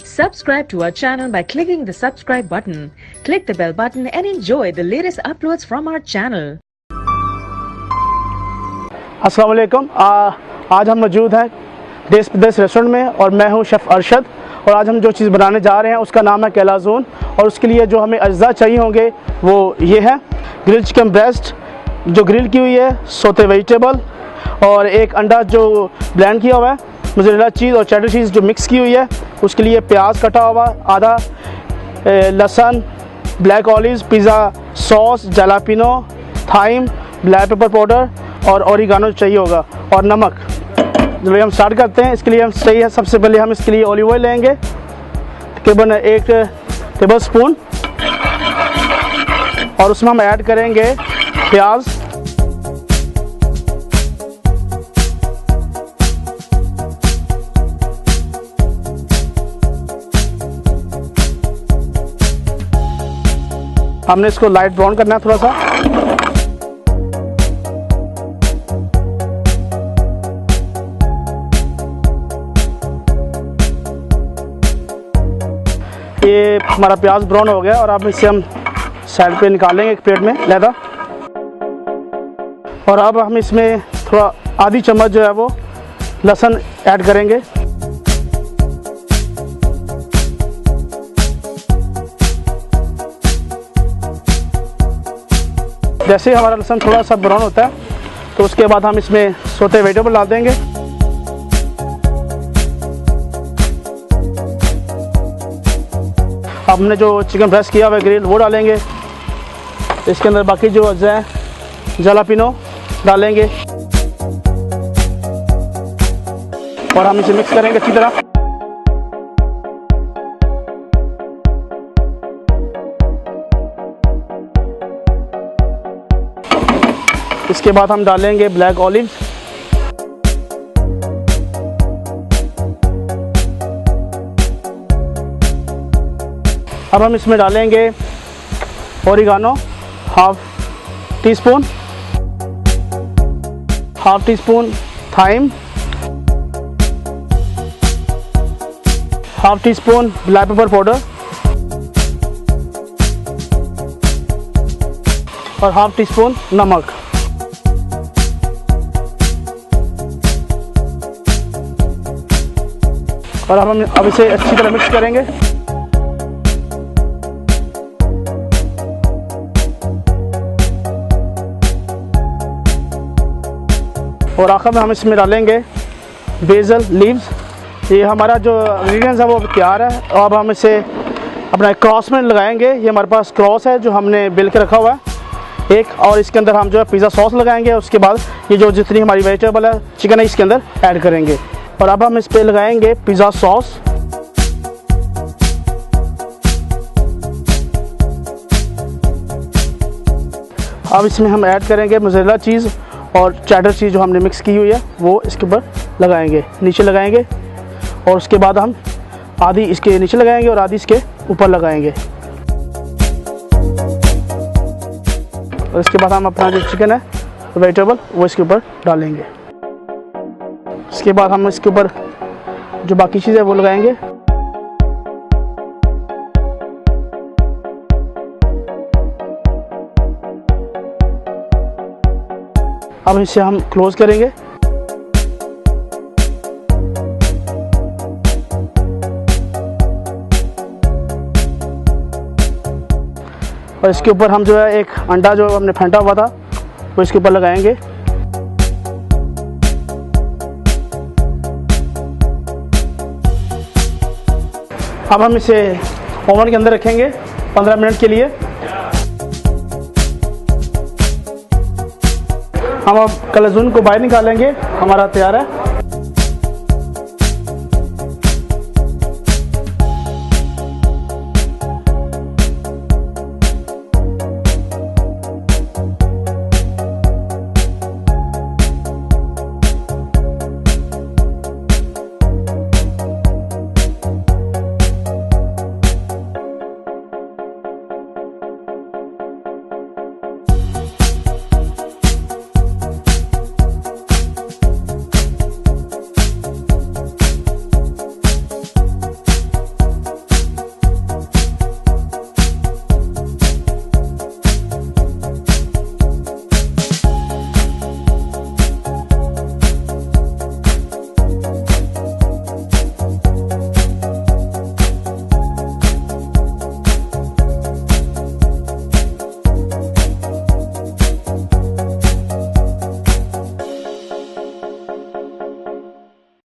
Subscribe to our channel by clicking the subscribe button. Click the bell button and enjoy the latest uploads from our channel. अस्सलाम वालेकुम। आज हम मौजूद हैं देश प्रदेश रेस्टोरेंट में और मैं हूं शेफ़ अरशद। और आज हम जो चीज़ बनाने जा रहे हैं उसका नाम है कैलाज़ोन। और उसके लिए जो हमें अज्जा चाहिए होंगे वो ये है: ग्रिल चिकन ब्रेस्ट जो ग्रिल की हुई है, सोते वेजिटेबल और एक अंडा जो ब्लेंड किया हुआ है, मोज़रेला चीज़ और चेडर चीज़ जो मिक्स की हुई है, उसके लिए प्याज कटा हुआ आधा, लहसुन, black olives, pizza sauce, jalapeno, thyme, black pepper powder और ओरिगानो चाहिए होगा, और नमक। चलिए हम स्टार्ट करते हैं। इसके लिए हम सही है, सबसे पहले हम इसके लिए ऑलिव ऑयल लेंगे, तकरीबन 1 टेबल स्पून, और उसमें हम ऐड करेंगे प्याज, हमने इसको लाइट ब्राउन करना है थोड़ा सा। ये हमारा प्याज ब्राउन हो गया और अब इसे हम साइड पे निकालेंगे एक प्लेट में लहदा। और अब हम इसमें थोड़ा आधी चम्मच जो है वो लहसुन ऐड करेंगे। जैसे ही हमारा लहसुन थोड़ा सा ब्राउन होता है तो उसके बाद हम इसमें सोते वेजिटेबल डाल देंगे। हमने जो चिकन ब्रेस्ट किया हुआ है ग्रिल वो डालेंगे। इसके अंदर बाकी जो अज्जा है, जलापिनो डालेंगे और हम इसे मिक्स करेंगे अच्छी तरह। इसके बाद हम डालेंगे ब्लैक ऑलिव, अब हम इसमें डालेंगे oregano half teaspoon, half teaspoon thyme, half teaspoon black pepper powder और हाफ टी स्पून नमक। और अब इसे अच्छी तरह मिक्स करेंगे। और आखिर में हम इसमें डालेंगे बेसल लीव्स। ये हमारा जो इंग्रेडिएंट्स है वो तैयार है। और अब हम इसे अपना क्रॉस में लगाएंगे। ये हमारे पास क्रॉस है जो हमने बेल के रखा हुआ है एक, और इसके अंदर हम जो है पिज़्ज़ा सॉस लगाएंगे। उसके बाद ये जो जितनी हमारी वेजिटेबल है, चिकन है, इसके अंदर ऐड करेंगे। और अब हम इस पे लगाएंगे पिज़्ज़ा सॉस, अब इसमें हम ऐड करेंगे मोज़रेला चीज़ और चेडर चीज़ जो हमने मिक्स की हुई है वो इसके ऊपर लगाएंगे, नीचे लगाएंगे। और उसके बाद हम आधी इसके नीचे लगाएंगे और आधी इसके ऊपर लगाएंगे। और इसके बाद हम अपना जो चिकन है वेजिटेबल वो इसके ऊपर डालेंगे। इसके बाद हम इसके ऊपर जो बाकी चीज़ है वो लगाएंगे। अब इसे हम क्लोज करेंगे। और इसके ऊपर हम जो है एक अंडा जो हमने फेंटा हुआ था वो इसके ऊपर लगाएंगे। अब हम इसे ओवन के अंदर रखेंगे 15 मिनट के लिए। हम अब कैलाज़ोन को बाहर निकालेंगे, हमारा तैयार है।